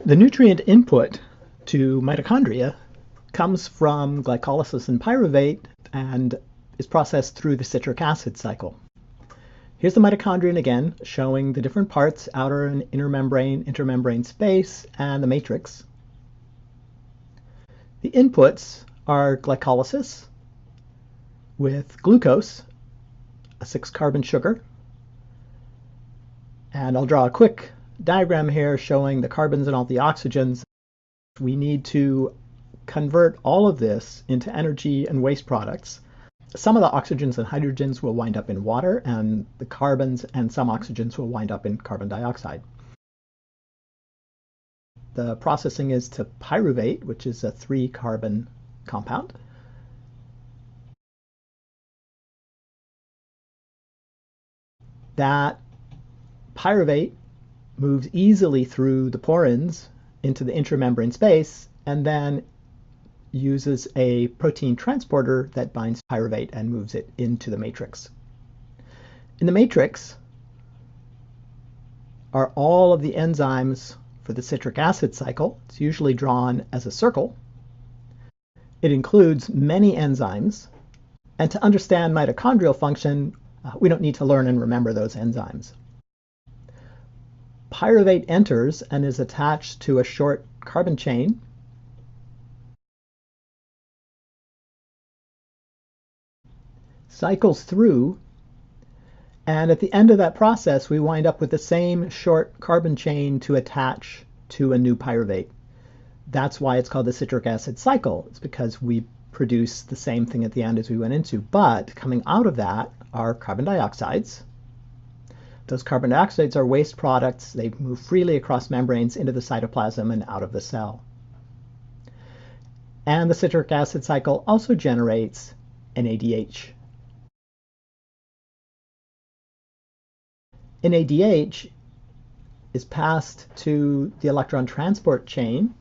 The nutrient input to mitochondria comes from glycolysis and pyruvate and is processed through the citric acid cycle. Here's the mitochondrion again, showing the different parts, outer and inner membrane, intermembrane space, and the matrix. The inputs are glycolysis with glucose, a 6-carbon sugar, and I'll draw a quick diagram here showing the carbons and all the oxygens. We need to convert all of this into energy and waste products. Some of the oxygens and hydrogens will wind up in water, and the carbons and some oxygens will wind up in carbon dioxide. The processing is to pyruvate, which is a 3-carbon compound. That pyruvate moves easily through the porins into the intramembrane space and then uses a protein transporter that binds pyruvate and moves it into the matrix. In the matrix are all of the enzymes for the citric acid cycle. It's usually drawn as a circle. It includes many enzymes, and to understand mitochondrial function, we don't need to learn and remember those enzymes. Pyruvate enters and is attached to a short carbon chain. Cycles through, and at the end of that process, we wind up with the same short carbon chain to attach to a new pyruvate. That's why it's called the citric acid cycle. It's because we produce the same thing at the end as we went into, but coming out of that are carbon dioxides. Those carbon dioxides are waste products. They move freely across membranes into the cytoplasm and out of the cell. And the citric acid cycle also generates NADH. NADH is passed to the electron transport chain.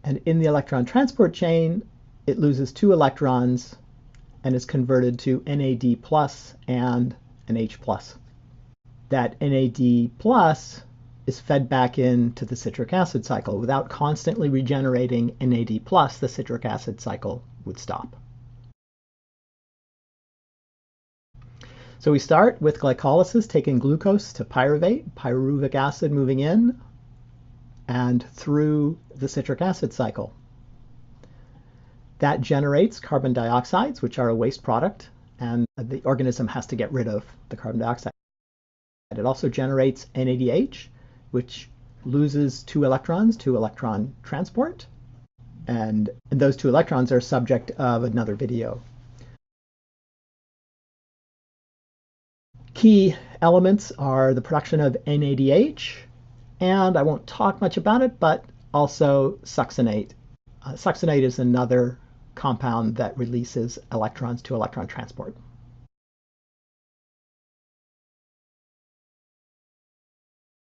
And in the electron transport chain, it loses 2 electrons and is converted to NAD plus and an H plus. That NAD plus is fed back into the citric acid cycle. Without constantly regenerating NAD plus, the citric acid cycle would stop. So we start with glycolysis, taking glucose to pyruvate, pyruvic acid moving in and through the citric acid cycle. That generates carbon dioxides, which are a waste product, and the organism has to get rid of the carbon dioxide. It also generates NADH, which loses 2 electrons to electron transport, and those 2 electrons are subject of another video. Key elements are the production of NADH, and I won't talk much about it, but also succinate. Succinate is another compound that releases electrons to electron transport.